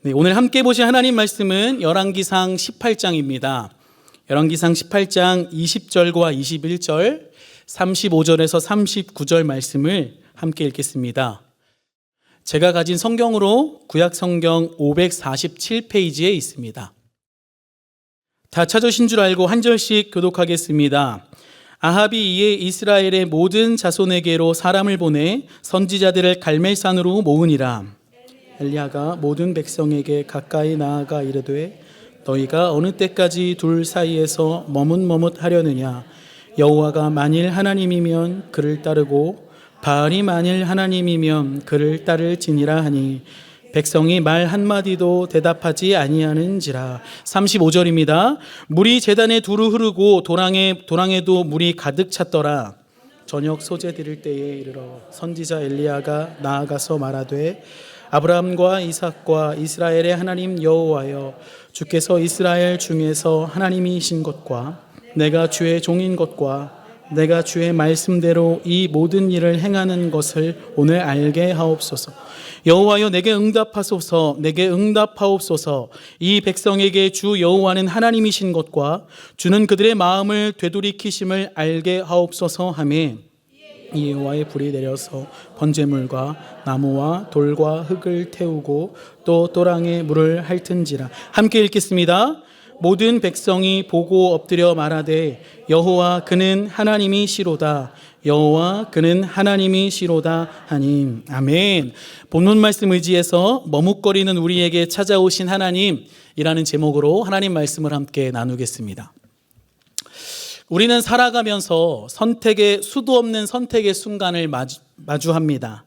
네, 오늘 함께 보실 하나님 말씀은 열왕기상 18장입니다. 열왕기상 18장 20절과 21절, 35절에서 39절 말씀을 함께 읽겠습니다. 제가 가진 성경으로 구약 성경 547페이지에 있습니다. 다 찾으신 줄 알고 한 절씩 교독하겠습니다. 아합이 이에 이스라엘의 모든 자손에게로 사람을 보내 선지자들을 갈멜산으로 모으니라. 엘리야가 모든 백성에게 가까이 나아가 이르되 너희가 어느 때까지 둘 사이에서 머뭇머뭇하려느냐. 여호와가 만일 하나님이면 그를 따르고 바알이 만일 하나님이면 그를 따를지니라 하니 백성이 말 한마디도 대답하지 아니하는지라. 35절입니다. 물이 제단에 두루 흐르고 도랑에도 물이 가득 찼더라. 저녁 소재 드릴 때에 이르러 선지자 엘리야가 나아가서 말하되 아브라함과 이삭과 이스라엘의 하나님 여호와여, 주께서 이스라엘 중에서 하나님이신 것과 내가 주의 종인 것과 내가 주의 말씀대로 이 모든 일을 행하는 것을 오늘 알게 하옵소서. 여호와여, 내게 응답하소서. 내게 응답하옵소서. 이 백성에게 주 여호와는 하나님이신 것과 주는 그들의 마음을 되돌이키심을 알게 하옵소서 하며 이 여호와의 불이 내려서 번제물과 나무와 돌과 흙을 태우고 또 또랑에 물을 핥은지라. 함께 읽겠습니다. 모든 백성이 보고 엎드려 말하되 여호와 그는 하나님이시로다. 여호와 그는 하나님이시로다 하니. 아멘. 본문 말씀 의지해서 머뭇거리는 우리에게 찾아오신 하나님이라는 제목으로 하나님 말씀을 함께 나누겠습니다. 우리는 살아가면서 수도 없는 선택의 순간을 마주합니다.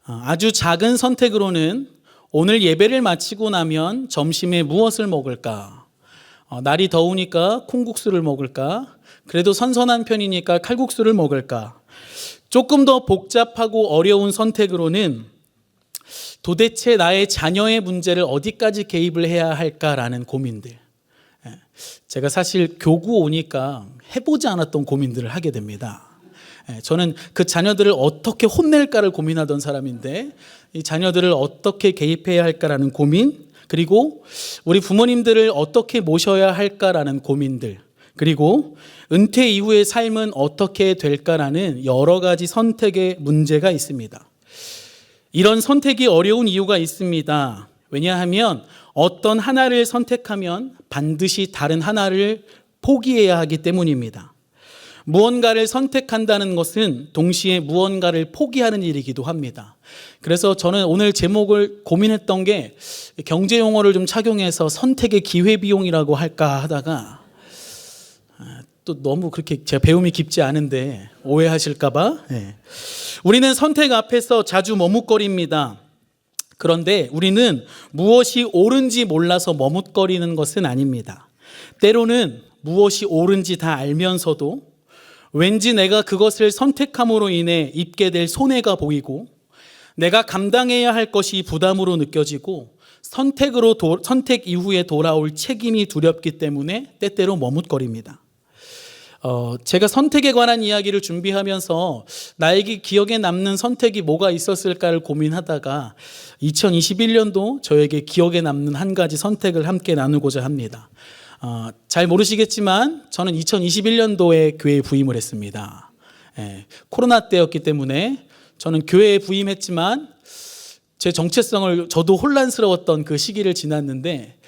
아주 작은 선택으로는 오늘 예배를 마치고 나면 점심에 무엇을 먹을까? 날이 더우니까 콩국수를 먹을까? 그래도 선선한 편이니까 칼국수를 먹을까? 조금 더 복잡하고 어려운 선택으로는 도대체 나의 자녀의 문제를 어디까지 개입을 해야 할까라는 고민들. 제가 사실 교구 오니까 해보지 않았던 고민들을 하게 됩니다. 저는 그 자녀들을 어떻게 혼낼까를 고민하던 사람인데 이 자녀들을 어떻게 개입해야 할까라는 고민, 그리고 우리 부모님들을 어떻게 모셔야 할까라는 고민들, 그리고 은퇴 이후의 삶은 어떻게 될까라는 여러 가지 선택의 문제가 있습니다. 이런 선택이 어려운 이유가 있습니다. 왜냐하면 어떤 하나를 선택하면 반드시 다른 하나를 포기해야 하기 때문입니다. 무언가를 선택한다는 것은 동시에 무언가를 포기하는 일이기도 합니다. 그래서 저는 오늘 제목을 고민했던 게 경제 용어를 좀 착용해서 선택의 기회비용이라고 할까 하다가 또 너무 그렇게 제가 배움이 깊지 않은데 오해하실까봐. 우리는 선택 앞에서 자주 머뭇거립니다. 그런데 우리는 무엇이 옳은지 몰라서 머뭇거리는 것은 아닙니다. 때로는 무엇이 옳은지 다 알면서도 왠지 내가 그것을 선택함으로 인해 입게 될 손해가 보이고 내가 감당해야 할 것이 부담으로 느껴지고 선택 이후에 돌아올 책임이 두렵기 때문에 때때로 머뭇거립니다. 제가 선택에 관한 이야기를 준비하면서 나에게 기억에 남는 선택이 뭐가 있었을까를 고민하다가 2021년도 저에게 기억에 남는 한 가지 선택을 함께 나누고자 합니다. 잘 모르시겠지만 저는 2021년도에 교회에 부임을 했습니다. 코로나 때였기 때문에 저는 교회에 부임했지만 제 정체성을 저도 혼란스러웠던 그 시기를 지났는데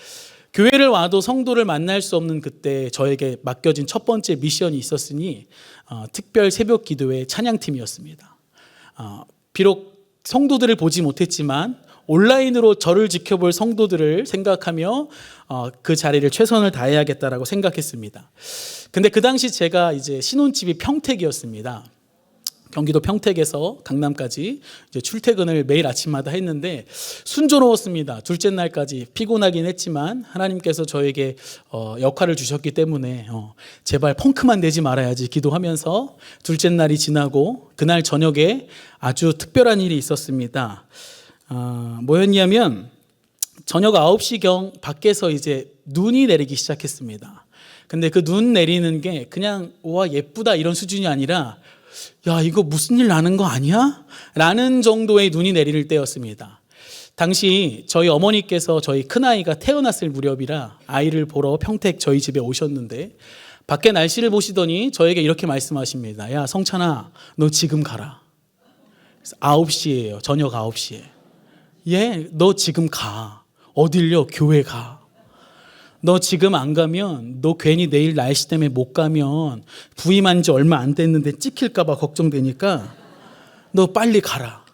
교회를 와도 성도를 만날 수 없는 그때 저에게 맡겨진 첫 번째 미션이 있었으니 특별 새벽 기도회 찬양팀이었습니다. 비록 성도들을 보지 못했지만 온라인으로 저를 지켜볼 성도들을 생각하며 그 자리를 최선을 다해야겠다라고 생각했습니다. 근데 그 당시 제가 이제 신혼집이 평택이었습니다. 경기도 평택에서 강남까지 이제 출퇴근을 매일 아침마다 했는데 순조로웠습니다. 둘째 날까지 피곤하긴 했지만 하나님께서 저에게 역할을 주셨기 때문에 제발 펑크만 내지 말아야지 기도하면서 둘째 날이 지나고 그날 저녁에 아주 특별한 일이 있었습니다. 뭐였냐면 저녁 9시경 밖에서 이제 눈이 내리기 시작했습니다. 근데 그 눈 내리는 게 그냥 와 예쁘다 이런 수준이 아니라 야 이거 무슨 일 나는 거 아니야? 라는 정도의 눈이 내릴 때였습니다. 당시 저희 어머니께서 저희 큰아이가 태어났을 무렵이라 아이를 보러 평택 저희 집에 오셨는데 밖에 날씨를 보시더니 저에게 이렇게 말씀하십니다. 야, 성찬아, 너 지금 가라. 9시예요. 저녁 9시에. 예, 너 지금 가. 어딜요? 교회 가. 너 지금 안 가면 너 괜히 내일 날씨 때문에 못 가면 부임한 지 얼마 안 됐는데 찍힐까 봐 걱정되니까 너 빨리 가라.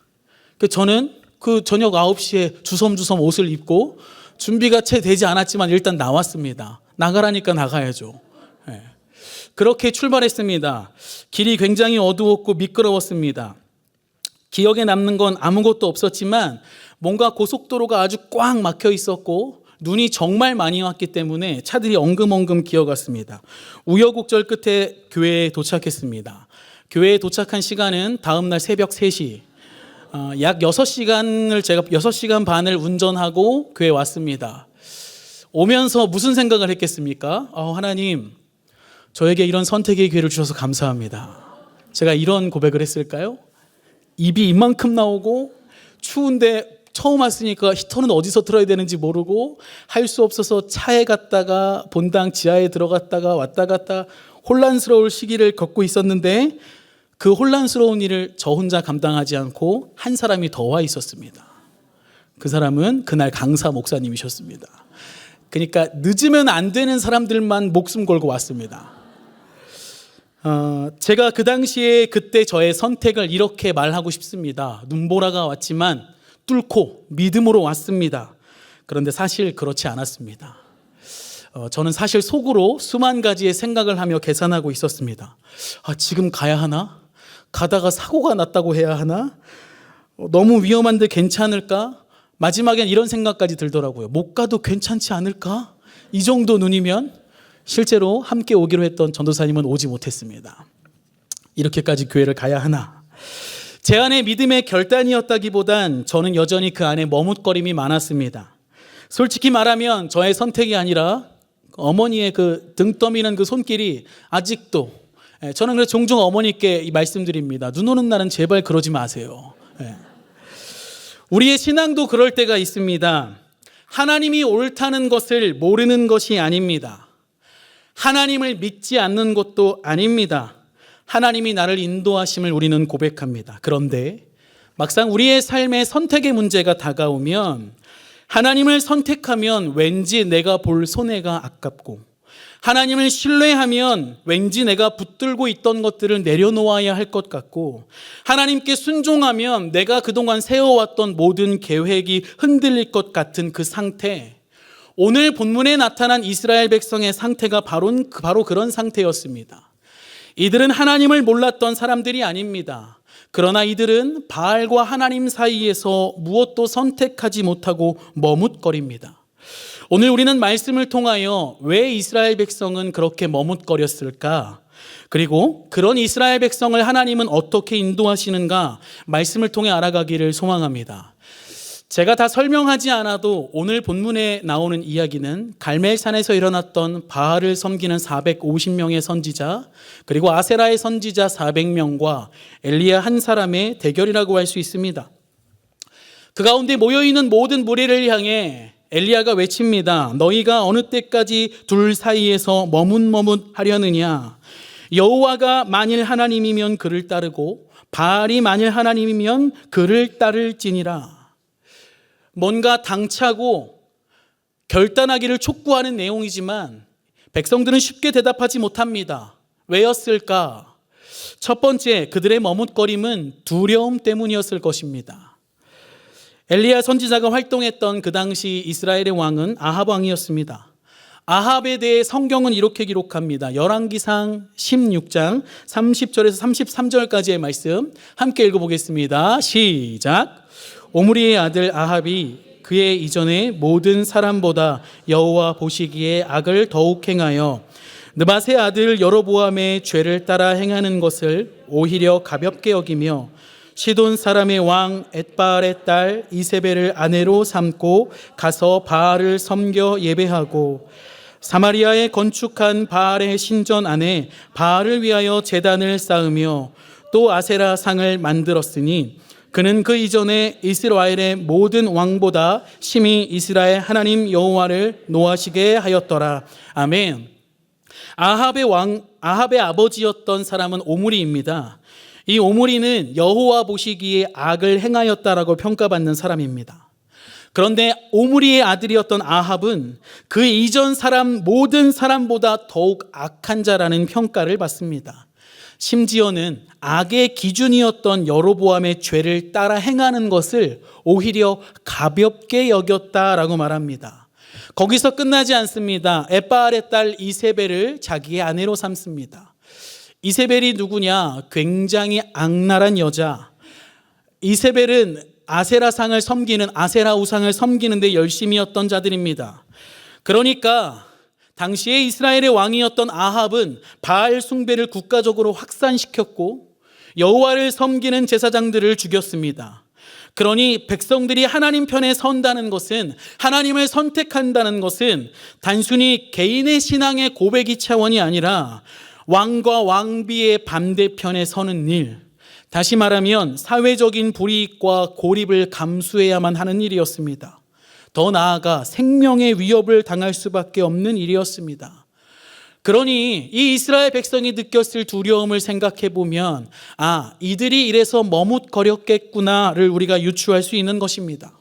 저는 그 저녁 9시에 주섬주섬 옷을 입고 준비가 채 되지 않았지만 일단 나왔습니다. 나가라니까 나가야죠. 네. 그렇게 출발했습니다. 길이 굉장히 어두웠고 미끄러웠습니다. 기억에 남는 건 아무것도 없었지만 뭔가 고속도로가 아주 꽉 막혀 있었고 눈이 정말 많이 왔기 때문에 차들이 엉금엉금 기어갔습니다. 우여곡절 끝에 교회에 도착했습니다. 교회에 도착한 시간은 다음날 새벽 3시. 약 6시간을 제가 6시간 반을 운전하고 교회에 왔습니다. 오면서 무슨 생각을 했겠습니까? 하나님, 저에게 이런 선택의 기회를 주셔서 감사합니다. 제가 이런 고백을 했을까요? 입이 이만큼 나오고 추운데 처음 왔으니까 히터는 어디서 틀어야 되는지 모르고 할 수 없어서 차에 갔다가 본당 지하에 들어갔다가 왔다 갔다 혼란스러울 시기를 겪고 있었는데 그 혼란스러운 일을 저 혼자 감당하지 않고 한 사람이 더 와 있었습니다. 그 사람은 그날 강사 목사님이셨습니다. 그러니까 늦으면 안 되는 사람들만 목숨 걸고 왔습니다. 제가 그 당시에 그때 저의 선택을 이렇게 말하고 싶습니다. 눈보라가 왔지만 뚫고 믿음으로 왔습니다. 그런데 사실 그렇지 않았습니다. 저는 사실 속으로 수만 가지의 생각을 하며 계산하고 있었습니다. 지금 가야 하나? 가다가 사고가 났다고 해야 하나? 너무 위험한데 괜찮을까? 마지막엔 이런 생각까지 들더라고요. 못 가도 괜찮지 않을까? 이 정도 눈이면. 실제로 함께 오기로 했던 전도사님은 오지 못했습니다. 이렇게까지 교회를 가야 하나? 제 안에 믿음의 결단이었다기보단 저는 여전히 그 안에 머뭇거림이 많았습니다. 솔직히 말하면 저의 선택이 아니라 어머니의 그 등 떠미는 그 손길이 아직도, 저는 그래서 종종 어머니께 말씀드립니다. 눈 오는 날은 제발 그러지 마세요. 우리의 신앙도 그럴 때가 있습니다. 하나님이 옳다는 것을 모르는 것이 아닙니다. 하나님을 믿지 않는 것도 아닙니다. 하나님이 나를 인도하심을 우리는 고백합니다. 그런데 막상 우리의 삶에 선택의 문제가 다가오면 하나님을 선택하면 왠지 내가 볼 손해가 아깝고 하나님을 신뢰하면 왠지 내가 붙들고 있던 것들을 내려놓아야 할 것 같고 하나님께 순종하면 내가 그동안 세워왔던 모든 계획이 흔들릴 것 같은 그 상태, 오늘 본문에 나타난 이스라엘 백성의 상태가 바로 그런 상태였습니다. 이들은 하나님을 몰랐던 사람들이 아닙니다. 그러나 이들은 바알과 하나님 사이에서 무엇도 선택하지 못하고 머뭇거립니다. 오늘 우리는 말씀을 통하여 왜 이스라엘 백성은 그렇게 머뭇거렸을까? 그리고 그런 이스라엘 백성을 하나님은 어떻게 인도하시는가? 말씀을 통해 알아가기를 소망합니다. 제가 다 설명하지 않아도 오늘 본문에 나오는 이야기는 갈멜산에서 일어났던 바알을 섬기는 450명의 선지자, 그리고 아세라의 선지자 400명과 엘리야 한 사람의 대결이라고 할 수 있습니다. 그 가운데 모여있는 모든 무리를 향해 엘리야가 외칩니다. 너희가 어느 때까지 둘 사이에서 머뭇머뭇하려느냐? 여호와가 만일 하나님이면 그를 따르고 바알이 만일 하나님이면 그를 따를지니라. 뭔가 당차고 결단하기를 촉구하는 내용이지만 백성들은 쉽게 대답하지 못합니다. 왜였을까? 첫 번째, 그들의 머뭇거림은 두려움 때문이었을 것입니다. 엘리야 선지자가 활동했던 그 당시 이스라엘의 왕은 아합 왕이었습니다. 아합에 대해 성경은 이렇게 기록합니다. 열왕기상 16장 30절에서 33절까지의 말씀 함께 읽어보겠습니다. 시작. 오므리의 아들 아합이 그의 이전에 모든 사람보다 여호와 보시기에 악을 더욱 행하여 느밧의 아들 여로보암의 죄를 따라 행하는 것을 오히려 가볍게 여기며 시돈 사람의 왕 엣바알의 딸 이세벨을 아내로 삼고 가서 바알을 섬겨 예배하고 사마리아에 건축한 바알의 신전 안에 바알을 위하여 제단을 쌓으며 또 아세라 상을 만들었으니 그는 그 이전에 이스라엘의 모든 왕보다 심히 이스라엘 하나님 여호와를 노하시게 하였더라. 아멘. 아합의 아버지였던 사람은 오므리입니다. 이 오므리는 여호와 보시기에 악을 행하였다라고 평가받는 사람입니다. 그런데 오므리의 아들이었던 아합은 그 이전 사람 모든 사람보다 더욱 악한 자라는 평가를 받습니다. 심지어는 악의 기준이었던 여로보암의 죄를 따라 행하는 것을 오히려 가볍게 여겼다라고 말합니다. 거기서 끝나지 않습니다. 엣바알의 딸 이세벨을 자기의 아내로 삼습니다. 이세벨이 누구냐? 굉장히 악랄한 여자. 이세벨은 아세라상을 섬기는 아세라 우상을 섬기는데 열심이었던 자들입니다. 그러니까 당시에 이스라엘의 왕이었던 아합은 바알 숭배를 국가적으로 확산시켰고 여호와를 섬기는 제사장들을 죽였습니다. 그러니 백성들이 하나님 편에 선다는 것은, 하나님을 선택한다는 것은 단순히 개인의 신앙의 고백이 차원이 아니라 왕과 왕비의 반대편에 서는 일, 다시 말하면 사회적인 불이익과 고립을 감수해야만 하는 일이었습니다. 더 나아가 생명의 위협을 당할 수밖에 없는 일이었습니다. 그러니 이 이스라엘 백성이 느꼈을 두려움을 생각해 보면 이들이 이래서 머뭇거렸겠구나를 우리가 유추할 수 있는 것입니다.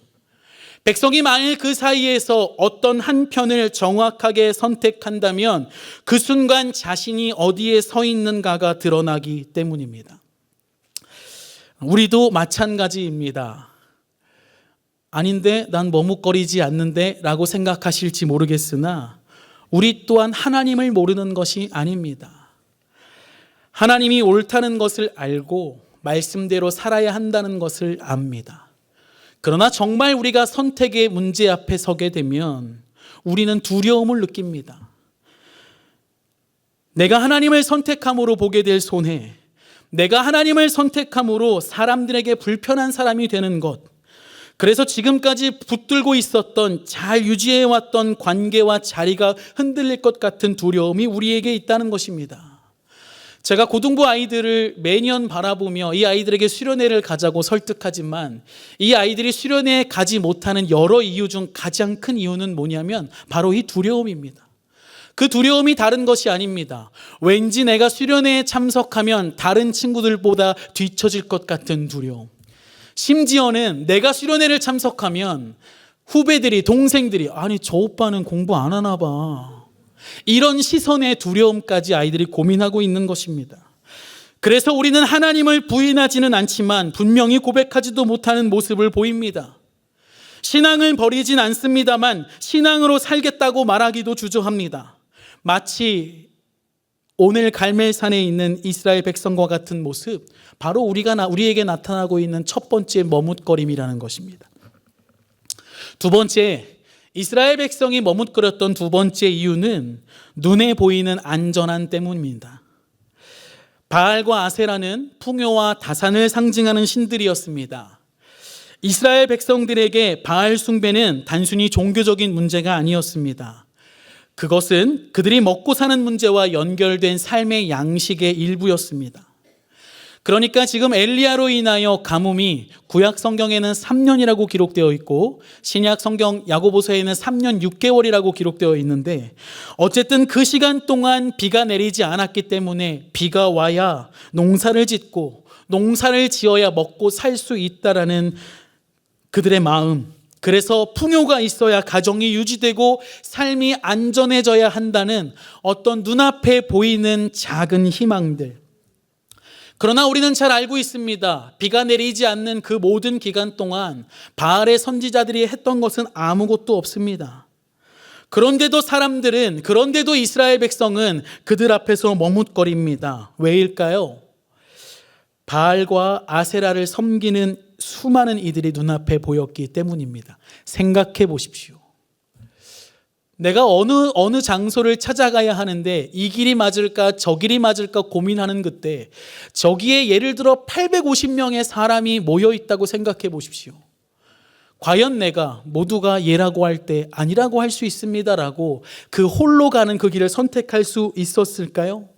백성이 만일 그 사이에서 어떤 한 편을 정확하게 선택한다면 그 순간 자신이 어디에 서 있는가가 드러나기 때문입니다. 우리도 마찬가지입니다. 아닌데 난 머뭇거리지 않는데 라고 생각하실지 모르겠으나 우리 또한 하나님을 모르는 것이 아닙니다. 하나님이 옳다는 것을 알고 말씀대로 살아야 한다는 것을 압니다. 그러나 정말 우리가 선택의 문제 앞에 서게 되면 우리는 두려움을 느낍니다. 내가 하나님을 선택함으로 보게 될 손해, 내가 하나님을 선택함으로 사람들에게 불편한 사람이 되는 것, 그래서 지금까지 붙들고 있었던 잘 유지해왔던 관계와 자리가 흔들릴 것 같은 두려움이 우리에게 있다는 것입니다. 제가 고등부 아이들을 매년 바라보며 이 아이들에게 수련회를 가자고 설득하지만 이 아이들이 수련회에 가지 못하는 여러 이유 중 가장 큰 이유는 뭐냐면 바로 이 두려움입니다. 그 두려움이 다른 것이 아닙니다. 왠지 내가 수련회에 참석하면 다른 친구들보다 뒤처질 것 같은 두려움. 심지어는 내가 수련회를 참석하면 후배들이, 동생들이 아니 저 오빠는 공부 안 하나 봐, 이런 시선의 두려움까지 아이들이 고민하고 있는 것입니다. 그래서 우리는 하나님을 부인하지는 않지만 분명히 고백하지도 못하는 모습을 보입니다. 신앙을 버리진 않습니다만 신앙으로 살겠다고 말하기도 주저합니다. 마치 오늘 갈멜산에 있는 이스라엘 백성과 같은 모습, 바로 우리에게 나타나고 있는 첫 번째 머뭇거림이라는 것입니다. 두 번째, 이스라엘 백성이 머뭇거렸던 두 번째 이유는 눈에 보이는 안전함 때문입니다. 바알과 아세라는 풍요와 다산을 상징하는 신들이었습니다. 이스라엘 백성들에게 바알 숭배는 단순히 종교적인 문제가 아니었습니다. 그것은 그들이 먹고 사는 문제와 연결된 삶의 양식의 일부였습니다. 그러니까 지금 엘리야로 인하여 가뭄이 구약 성경에는 3년이라고 기록되어 있고 신약 성경 야고보서에는 3년 6개월이라고 기록되어 있는데, 어쨌든 그 시간 동안 비가 내리지 않았기 때문에 비가 와야 농사를 짓고 농사를 지어야 먹고 살 수 있다라는 그들의 마음, 그래서 풍요가 있어야 가정이 유지되고 삶이 안전해져야 한다는 어떤 눈앞에 보이는 작은 희망들. 그러나 우리는 잘 알고 있습니다. 비가 내리지 않는 그 모든 기간 동안 바알의 선지자들이 했던 것은 아무것도 없습니다. 그런데도 이스라엘 백성은 그들 앞에서 머뭇거립니다. 왜일까요? 바알과 아세라를 섬기는 수많은 이들이 눈앞에 보였기 때문입니다. 생각해 보십시오. 내가 어느 장소를 찾아가야 하는데 이 길이 맞을까 저 길이 맞을까 고민하는 그때 저기에 예를 들어 850명의 사람이 모여 있다고 생각해 보십시오. 과연 내가 모두가 예라고 할 때 아니라고 할 수 있습니다라고 그 홀로 가는 그 길을 선택할 수 있었을까요?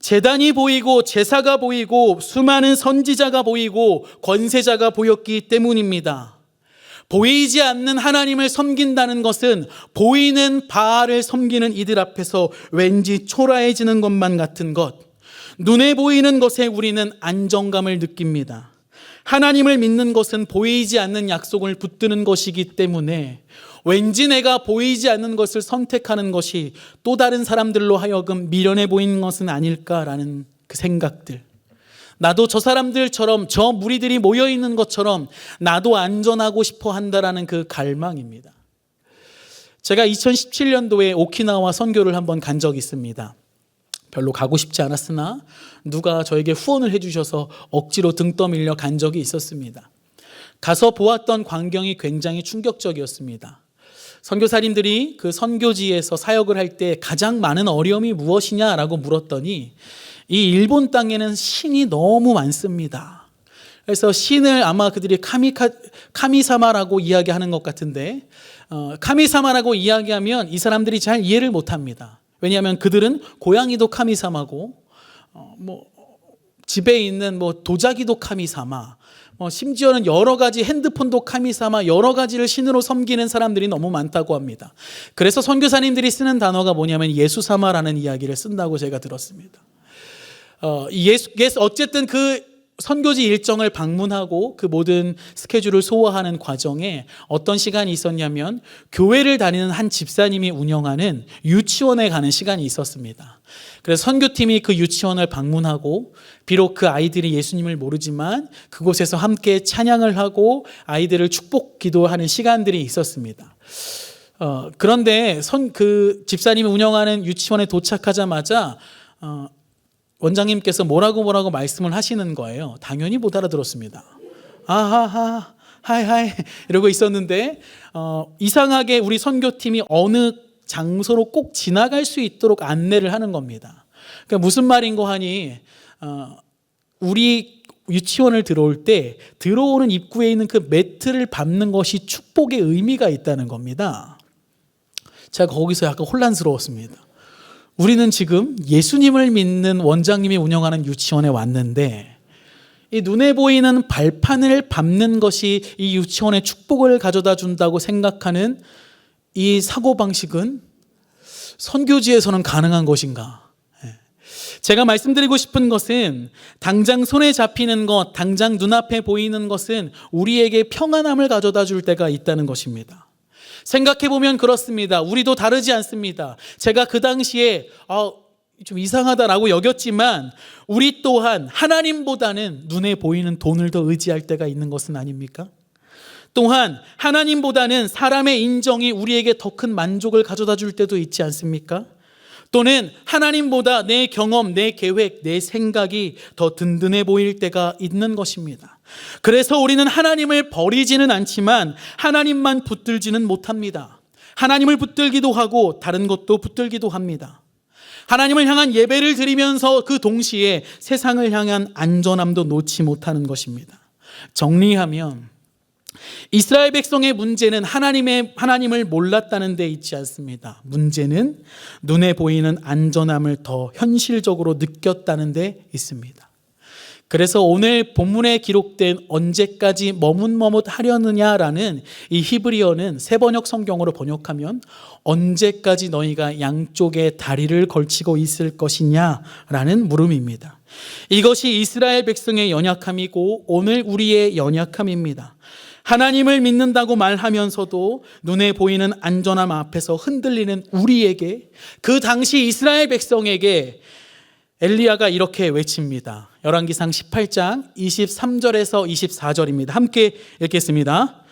제단이 보이고 제사가 보이고 수많은 선지자가 보이고 권세자가 보였기 때문입니다. 보이지 않는 하나님을 섬긴다는 것은 보이는 바알을 섬기는 이들 앞에서 왠지 초라해지는 것만 같은 것. 눈에 보이는 것에 우리는 안정감을 느낍니다. 하나님을 믿는 것은 보이지 않는 약속을 붙드는 것이기 때문에 왠지 내가 보이지 않는 것을 선택하는 것이 또 다른 사람들로 하여금 미련해 보이는 것은 아닐까라는 그 생각들. 나도 저 사람들처럼, 저 무리들이 모여있는 것처럼 나도 안전하고 싶어 한다라는 그 갈망입니다. 제가 2017년도에 오키나와 선교를 한번 간 적이 있습니다. 별로 가고 싶지 않았으나 누가 저에게 후원을 해주셔서 억지로 등 떠밀려 간 적이 있었습니다. 가서 보았던 광경이 굉장히 충격적이었습니다. 선교사님들이 그 선교지에서 사역을 할 때 가장 많은 어려움이 무엇이냐라고 물었더니 이 일본 땅에는 신이 너무 많습니다. 그래서 신을 아마 그들이 카미사마라고 이야기하는 것 같은데, 카미사마라고 이야기하면 이 사람들이 잘 이해를 못합니다. 왜냐하면 그들은 고양이도 카미사마고, 집에 있는 도자기도 카미사마, 심지어는 여러 가지 핸드폰도 카미사마, 여러 가지를 신으로 섬기는 사람들이 너무 많다고 합니다. 그래서 선교사님들이 쓰는 단어가 뭐냐면 예수사마라는 이야기를 쓴다고 제가 들었습니다. 어쨌든 그 선교지 일정을 방문하고 그 모든 스케줄을 소화하는 과정에 어떤 시간이 있었냐면 교회를 다니는 한 집사님이 운영하는 유치원에 가는 시간이 있었습니다. 그래서 선교팀이 그 유치원을 방문하고 비록 그 아이들이 예수님을 모르지만 그곳에서 함께 찬양을 하고 아이들을 축복 기도하는 시간들이 있었습니다. 그런데 그 집사님이 운영하는 유치원에 도착하자마자 원장님께서 뭐라고 말씀을 하시는 거예요. 당연히 못 알아들었습니다. 아하하 하이 이러고 있었는데 이상하게 우리 선교팀이 어느 장소로 꼭 지나갈 수 있도록 안내를 하는 겁니다. 그러니까 무슨 말인고 하니 우리 유치원을 들어올 때 들어오는 입구에 있는 그 매트를 밟는 것이 축복의 의미가 있다는 겁니다. 제가 거기서 약간 혼란스러웠습니다. 우리는 지금 예수님을 믿는 원장님이 운영하는 유치원에 왔는데 이 눈에 보이는 발판을 밟는 것이 이 유치원의 축복을 가져다 준다고 생각하는 이 사고방식은 선교지에서는 가능한 것인가? 제가 말씀드리고 싶은 것은 당장 손에 잡히는 것, 당장 눈앞에 보이는 것은 우리에게 평안함을 가져다 줄 때가 있다는 것입니다. 생각해보면 그렇습니다. 우리도 다르지 않습니다. 제가 그 당시에 좀 이상하다라고 여겼지만 우리 또한 하나님보다는 눈에 보이는 돈을 더 의지할 때가 있는 것은 아닙니까? 또한 하나님보다는 사람의 인정이 우리에게 더 큰 만족을 가져다 줄 때도 있지 않습니까? 또는 하나님보다 내 경험, 내 계획, 내 생각이 더 든든해 보일 때가 있는 것입니다. 그래서 우리는 하나님을 버리지는 않지만 하나님만 붙들지는 못합니다. 하나님을 붙들기도 하고 다른 것도 붙들기도 합니다. 하나님을 향한 예배를 드리면서 그 동시에 세상을 향한 안전함도 놓지 못하는 것입니다. 정리하면 이스라엘 백성의 문제는 하나님을 몰랐다는 데 있지 않습니다. 문제는 눈에 보이는 안전함을 더 현실적으로 느꼈다는 데 있습니다. 그래서 오늘 본문에 기록된 언제까지 머뭇머뭇하려느냐라는 이 히브리어는 세번역 성경으로 번역하면 언제까지 너희가 양쪽에 다리를 걸치고 있을 것이냐라는 물음입니다. 이것이 이스라엘 백성의 연약함이고 오늘 우리의 연약함입니다. 하나님을 믿는다고 말하면서도 눈에 보이는 안전함 앞에서 흔들리는 우리에게, 그 당시 이스라엘 백성에게 엘리야가 이렇게 외칩니다. 열왕기상 18장 23절에서 24절입니다. 함께 읽겠습니다.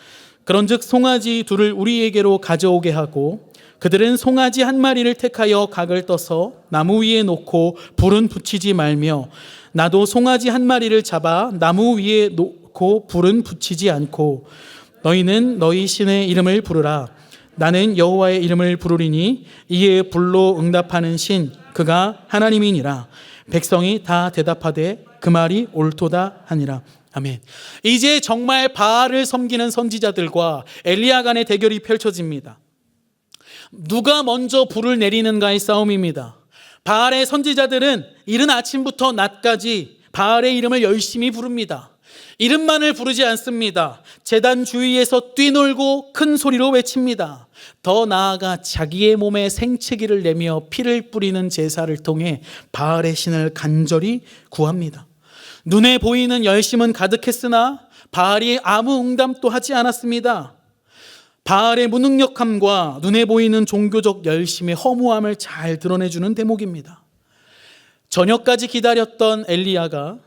그런즉 송아지 둘을 우리에게로 가져오게 하고 그들은 송아지 한 마리를 택하여 각을 떠서 나무 위에 놓고 불은 붙이지 말며 나도 송아지 한 마리를 잡아 나무 위에 놓고 불은 붙이지 않고 너희는 너희 신의 이름을 부르라. 나는 여호와의 이름을 부르리니 이에 불로 응답하는 신 그가 하나님이니라. 백성이 다 대답하되 그 말이 옳도다 하니라. 아멘. 이제 정말 바알을 섬기는 선지자들과 엘리야 간의 대결이 펼쳐집니다. 누가 먼저 불을 내리는가의 싸움입니다. 바알의 선지자들은 이른 아침부터 낮까지 바알의 이름을 열심히 부릅니다. 이름만을 부르지 않습니다. 제단 주위에서 뛰놀고 큰 소리로 외칩니다. 더 나아가 자기의 몸에 생채기를 내며 피를 뿌리는 제사를 통해 바알의 신을 간절히 구합니다. 눈에 보이는 열심은 가득했으나 바알이 아무 응답도 하지 않았습니다. 바알의 무능력함과 눈에 보이는 종교적 열심의 허무함을 잘 드러내주는 대목입니다. 저녁까지 기다렸던 엘리야가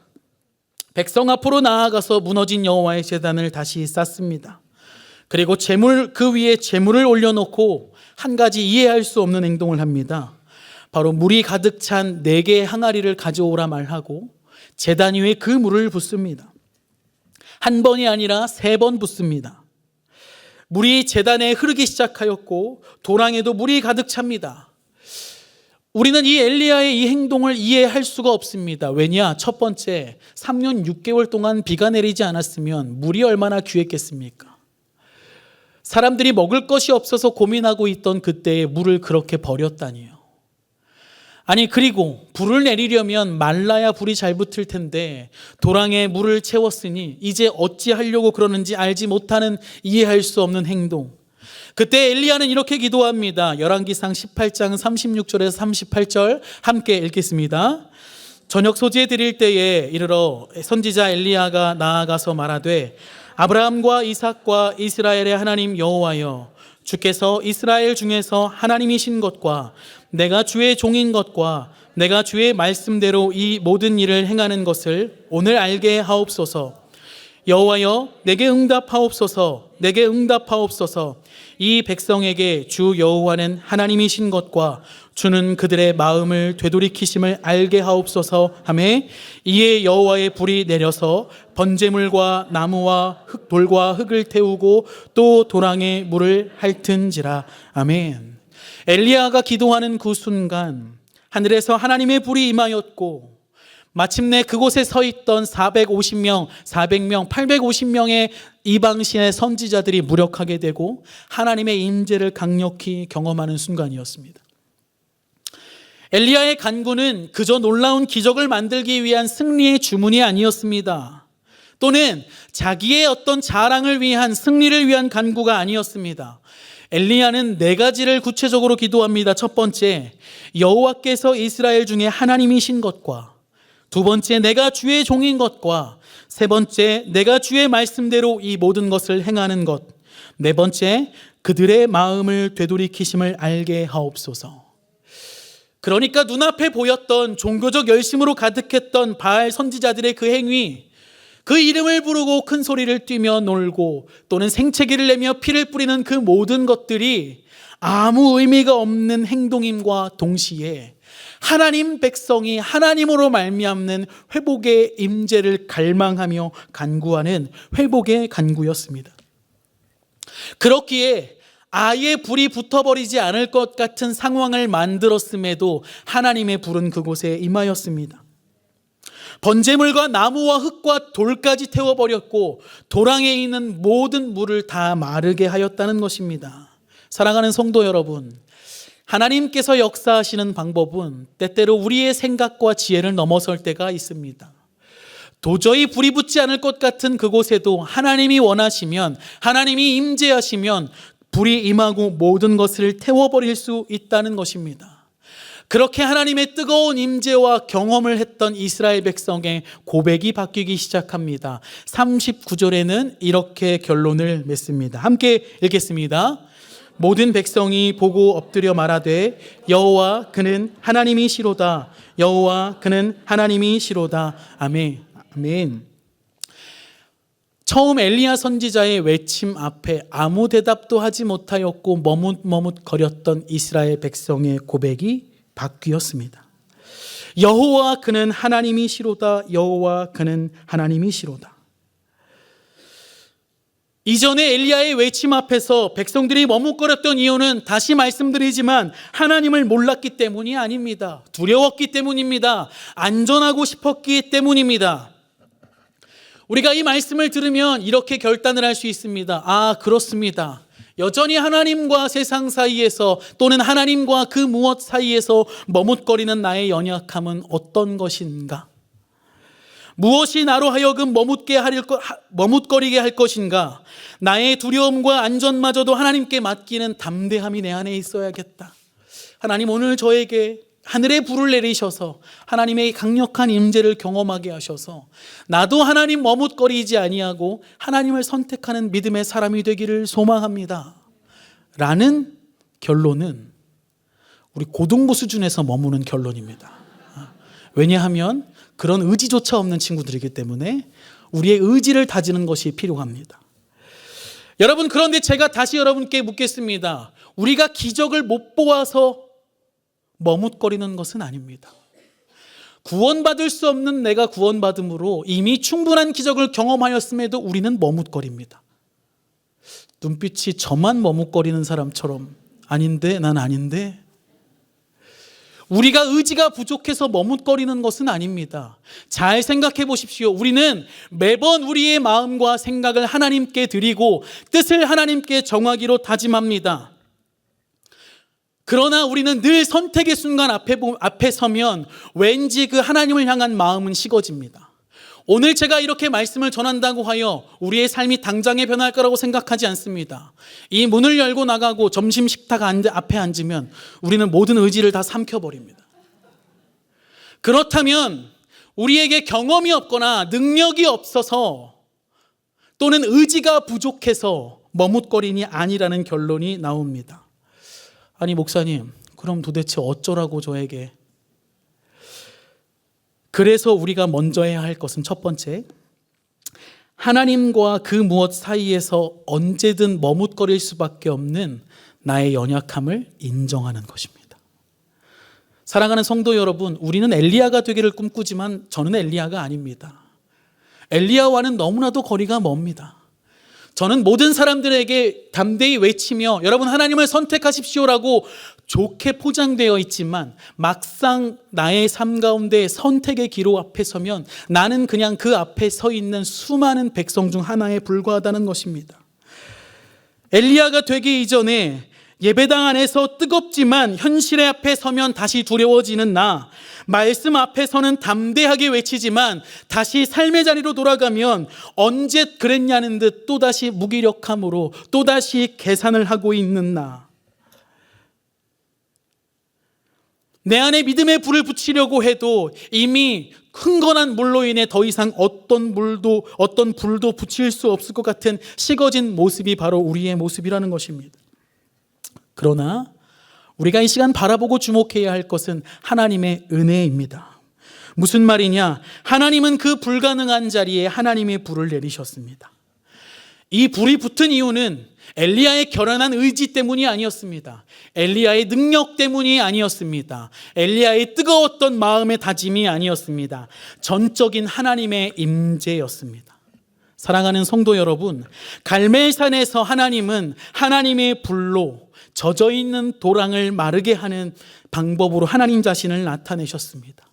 백성 앞으로 나아가서 무너진 여호와의 제단을 다시 쌓습니다. 그리고 그 위에 제물을 올려놓고 한 가지 이해할 수 없는 행동을 합니다. 바로 물이 가득 찬 4개의 항아리를 가져오라 말하고 제단 위에 그 물을 붓습니다. 한 번이 아니라 3번 붓습니다. 물이 제단에 흐르기 시작하였고 도랑에도 물이 가득 찹니다. 우리는 이 엘리야의 이 행동을 이해할 수가 없습니다. 왜냐? 첫 번째, 3년 6개월 동안 비가 내리지 않았으면 물이 얼마나 귀했겠습니까? 사람들이 먹을 것이 없어서 고민하고 있던 그때에 물을 그렇게 버렸다니요. 아니, 그리고 불을 내리려면 말라야 불이 잘 붙을 텐데 도랑에 물을 채웠으니 이제 어찌하려고 그러는지 알지 못하는, 이해할 수 없는 행동. 그때 엘리야는 이렇게 기도합니다. 열왕기상 18장 36절에서 38절 함께 읽겠습니다. 저녁 소지에 드릴 때에 이르러 선지자 엘리야가 나아가서 말하되 아브라함과 이삭과 이스라엘의 하나님 여호와여, 주께서 이스라엘 중에서 하나님이신 것과 내가 주의 종인 것과 내가 주의 말씀대로 이 모든 일을 행하는 것을 오늘 알게 하옵소서. 여호와여, 내게 응답하옵소서. 내게 응답하옵소서. 이 백성에게 주 여호와는 하나님이신 것과 주는 그들의 마음을 되돌이키심을 알게 하옵소서 하매 이에 여호와의 불이 내려서 번제물과 나무와 돌과 흙을 태우고 또 도랑에 물을 핥은지라. 아멘. 엘리야가 기도하는 그 순간 하늘에서 하나님의 불이 임하였고 마침내 그곳에 서 있던 450명, 400명, 850명의 이방신의 선지자들이 무력하게 되고 하나님의 임재를 강력히 경험하는 순간이었습니다. 엘리야의 간구는 그저 놀라운 기적을 만들기 위한 승리의 주문이 아니었습니다. 또는 자기의 어떤 자랑을 위한, 승리를 위한 간구가 아니었습니다. 엘리야는 4가지를 구체적으로 기도합니다. 첫 번째, 여호와께서 이스라엘 중에 하나님이신 것과, 두 번째, 내가 주의 종인 것과, 세 번째, 내가 주의 말씀대로 이 모든 것을 행하는 것, 네 번째, 그들의 마음을 되돌이키심을 알게 하옵소서. 그러니까 눈앞에 보였던 종교적 열심으로 가득했던 바알 선지자들의 그 행위, 그 이름을 부르고 큰 소리를 띠며 놀고 또는 생채기를 내며 피를 뿌리는 그 모든 것들이 아무 의미가 없는 행동임과 동시에 하나님 백성이 하나님으로 말미암는 회복의 임재를 갈망하며 간구하는 회복의 간구였습니다. 그렇기에 아예 불이 붙어버리지 않을 것 같은 상황을 만들었음에도 하나님의 불은 그곳에 임하였습니다. 번제물과 나무와 흙과 돌까지 태워버렸고 도랑에 있는 모든 물을 다 마르게 하였다는 것입니다. 사랑하는 성도 여러분, 하나님께서 역사하시는 방법은 때때로 우리의 생각과 지혜를 넘어설 때가 있습니다. 도저히 불이 붙지 않을 것 같은 그곳에도 하나님이 원하시면, 하나님이 임재하시면 불이 임하고 모든 것을 태워버릴 수 있다는 것입니다. 그렇게 하나님의 뜨거운 임재와 경험을 했던 이스라엘 백성의 고백이 바뀌기 시작합니다. 39절에는 이렇게 결론을 맺습니다. 함께 읽겠습니다. 모든 백성이 보고 엎드려 말하되 여호와 그는 하나님이시로다. 여호와 그는 하나님이시로다. 아멘. 아멘. 처음 엘리야 선지자의 외침 앞에 아무 대답도 하지 못하였고 머뭇머뭇거렸던 이스라엘 백성의 고백이 바뀌었습니다. 여호와 그는 하나님이시로다. 여호와 그는 하나님이시로다. 이전에 엘리야의 외침 앞에서 백성들이 머뭇거렸던 이유는 다시 말씀드리지만 하나님을 몰랐기 때문이 아닙니다. 두려웠기 때문입니다. 안전하고 싶었기 때문입니다. 우리가 이 말씀을 들으면 이렇게 결단을 할 수 있습니다. 아, 그렇습니다. 여전히 하나님과 세상 사이에서 또는 하나님과 그 무엇 사이에서 머뭇거리는 나의 연약함은 어떤 것인가? 무엇이 나로 하여금 머뭇거리게 할 것인가? 나의 두려움과 안전마저도 하나님께 맡기는 담대함이 내 안에 있어야겠다. 하나님, 오늘 저에게 하늘의 불을 내리셔서 하나님의 강력한 임재를 경험하게 하셔서 나도 하나님 머뭇거리지 아니하고 하나님을 선택하는 믿음의 사람이 되기를 소망합니다 라는 결론은 우리 고등부 수준에서 머무는 결론입니다. 왜냐하면 그런 의지조차 없는 친구들이기 때문에 우리의 의지를 다지는 것이 필요합니다. 여러분, 그런데 제가 다시 여러분께 묻겠습니다. 우리가 기적을 못 보아서 머뭇거리는 것은 아닙니다. 구원받을 수 없는 내가 구원받음으로 이미 충분한 기적을 경험하였음에도 우리는 머뭇거립니다. 눈빛이 저만 머뭇거리는 사람처럼 아닌데, 난 아닌데. 우리가 의지가 부족해서 머뭇거리는 것은 아닙니다. 잘 생각해 보십시오. 우리는 매번 우리의 마음과 생각을 하나님께 드리고 뜻을 하나님께 정하기로 다짐합니다. 그러나 우리는 늘 선택의 순간 앞에 서면 왠지 그 하나님을 향한 마음은 식어집니다. 오늘 제가 이렇게 말씀을 전한다고 하여 우리의 삶이 당장에 변할 거라고 생각하지 않습니다. 이 문을 열고 나가고 점심 식탁 앞에 앉으면 우리는 모든 의지를 다 삼켜버립니다. 그렇다면 우리에게 경험이 없거나 능력이 없어서 또는 의지가 부족해서 머뭇거림이 아니라는 결론이 나옵니다. 아니, 목사님, 그럼 도대체 어쩌라고 저에게? 그래서 우리가 먼저 해야 할 것은 첫 번째, 하나님과 그 무엇 사이에서 언제든 머뭇거릴 수밖에 없는 나의 연약함을 인정하는 것입니다. 사랑하는 성도 여러분, 우리는 엘리야가 되기를 꿈꾸지만 저는 엘리야가 아닙니다. 엘리야와는 너무나도 거리가 멉니다. 저는 모든 사람들에게 담대히 외치며 여러분 하나님을 선택하십시오라고 좋게 포장되어 있지만 막상 나의 삶 가운데 선택의 기로 앞에 서면 나는 그냥 그 앞에 서 있는 수많은 백성 중 하나에 불과하다는 것입니다. 엘리야가 되기 이전에 예배당 안에서 뜨겁지만 현실의 앞에 서면 다시 두려워지는 나, 말씀 앞에서는 담대하게 외치지만 다시 삶의 자리로 돌아가면 언제 그랬냐는 듯 또다시 무기력함으로 또다시 계산을 하고 있는 나, 내 안에 믿음의 불을 붙이려고 해도 이미 흥건한 물로 인해 더 이상 어떤 불도 붙일 수 없을 것 같은 식어진 모습이 바로 우리의 모습이라는 것입니다. 그러나 우리가 이 시간 바라보고 주목해야 할 것은 하나님의 은혜입니다. 무슨 말이냐? 하나님은 그 불가능한 자리에 하나님의 불을 내리셨습니다. 이 불이 붙은 이유는 엘리야의 결연한 의지 때문이 아니었습니다. 엘리야의 능력 때문이 아니었습니다. 엘리야의 뜨거웠던 마음의 다짐이 아니었습니다. 전적인 하나님의 임재였습니다. 사랑하는 성도 여러분, 갈멜산에서 하나님은 하나님의 불로 젖어있는 도랑을 마르게 하는 방법으로 하나님 자신을 나타내셨습니다.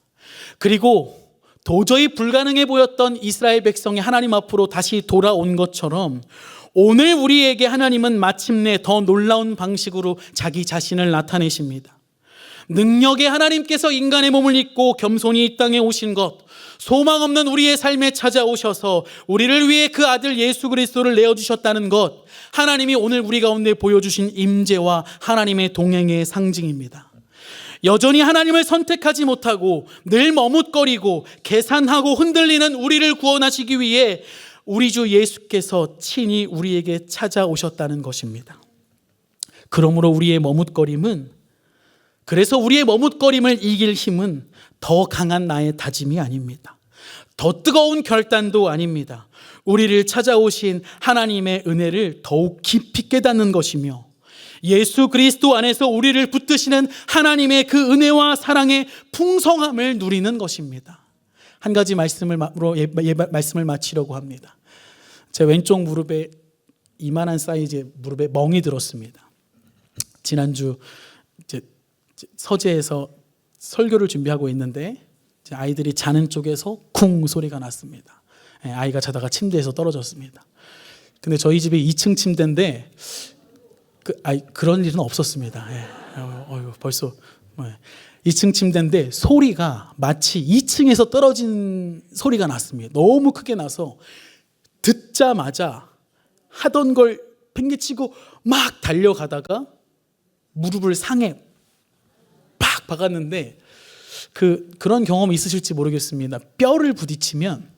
그리고 도저히 불가능해 보였던 이스라엘 백성이 하나님 앞으로 다시 돌아온 것처럼 오늘 우리에게 하나님은 마침내 더 놀라운 방식으로 자기 자신을 나타내십니다. 능력의 하나님께서 인간의 몸을 입고 겸손히 이 땅에 오신 것, 소망 없는 우리의 삶에 찾아오셔서 우리를 위해 그 아들 예수 그리스도를 내어주셨다는 것, 하나님이 오늘 우리 가운데 보여주신 임재와 하나님의 동행의 상징입니다. 여전히 하나님을 선택하지 못하고 늘 머뭇거리고 계산하고 흔들리는 우리를 구원하시기 위해 우리 주 예수께서 친히 우리에게 찾아오셨다는 것입니다. 그러므로 그래서 우리의 머뭇거림을 이길 힘은 더 강한 나의 다짐이 아닙니다. 더 뜨거운 결단도 아닙니다. 우리를 찾아오신 하나님의 은혜를 더욱 깊이 깨닫는 것이며 예수 그리스도 안에서 우리를 붙드시는 하나님의 그 은혜와 사랑의 풍성함을 누리는 것입니다. 한 가지 말씀을 마치려고 합니다. 제 왼쪽 무릎에 이만한 사이즈의 무릎에 멍이 들었습니다. 지난주 서재에서 설교를 준비하고 있는데 아이들이 자는 쪽에서 쿵 소리가 났습니다. 아이가 자다가 침대에서 떨어졌습니다. 근데 저희 집이 2층 침대인데 그런 일은 없었습니다. 예. 벌써 2층 침대인데 소리가 마치 2층에서 떨어진 소리가 났습니다. 너무 크게 나서 듣자마자 하던 걸 팽개치고 막 달려가다가 무릎을 상에 팍 박았는데 그런 경험이 있으실지 모르겠습니다. 뼈를 부딪히면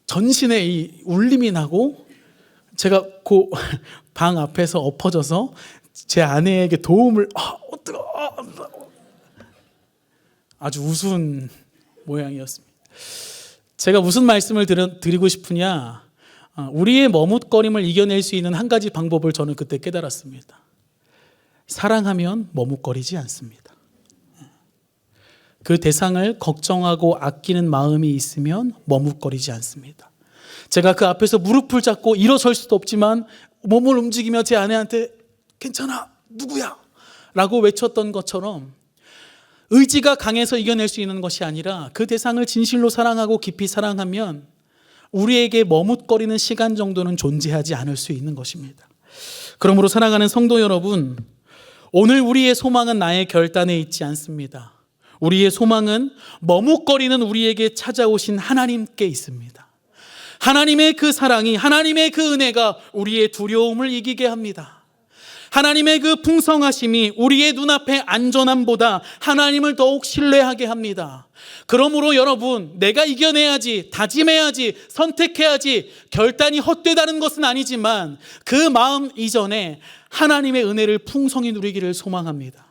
전신에 이 울림이 나고 제가 그 방 앞에서 엎어져서 제 아내에게 도움을 아주 우스운 모양이었습니다. 제가 무슨 말씀을 드리고 싶으냐, 우리의 머뭇거림을 이겨낼 수 있는 한 가지 방법을 저는 그때 깨달았습니다. 사랑하면 머뭇거리지 않습니다. 그 대상을 걱정하고 아끼는 마음이 있으면 머뭇거리지 않습니다. 제가 그 앞에서 무릎을 잡고 일어설 수도 없지만 몸을 움직이며 제 아내한테 괜찮아, 누구야? 라고 외쳤던 것처럼 의지가 강해서 이겨낼 수 있는 것이 아니라 그 대상을 진실로 사랑하고 깊이 사랑하면 우리에게 머뭇거리는 시간 정도는 존재하지 않을 수 있는 것입니다. 그러므로 사랑하는 성도 여러분, 오늘 우리의 소망은 나의 결단에 있지 않습니다. 우리의 소망은 머뭇거리는 우리에게 찾아오신 하나님께 있습니다. 하나님의 그 사랑이, 하나님의 그 은혜가 우리의 두려움을 이기게 합니다. 하나님의 그 풍성하심이 우리의 눈앞의 안전함보다 하나님을 더욱 신뢰하게 합니다. 그러므로 여러분, 내가 이겨내야지, 다짐해야지, 선택해야지, 결단이 헛되다는 것은 아니지만 그 마음 이전에 하나님의 은혜를 풍성히 누리기를 소망합니다.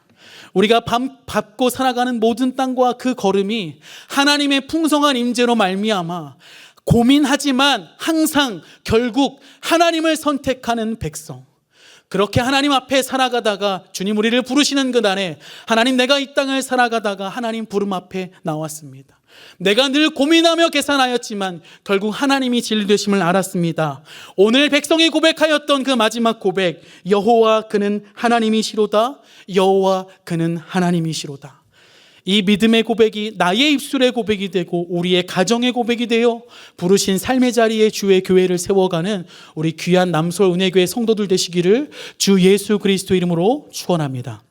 우리가 밟고 살아가는 모든 땅과 그 걸음이 하나님의 풍성한 임재로 말미암아 고민하지만 항상 결국 하나님을 선택하는 백성, 그렇게 하나님 앞에 살아가다가 주님 우리를 부르시는 그날에 하나님, 내가 이 땅을 살아가다가 하나님 부름 앞에 나왔습니다. 내가 늘 고민하며 계산하였지만 결국 하나님이 진리되심을 알았습니다. 오늘 백성이 고백하였던 그 마지막 고백, 여호와 그는 하나님이시로다, 여호와 그는 하나님이시로다. 이 믿음의 고백이 나의 입술의 고백이 되고 우리의 가정의 고백이 되어 부르신 삶의 자리에 주의 교회를 세워가는 우리 귀한 남솔 은혜교회 성도들 되시기를 주 예수 그리스도 이름으로 축원합니다.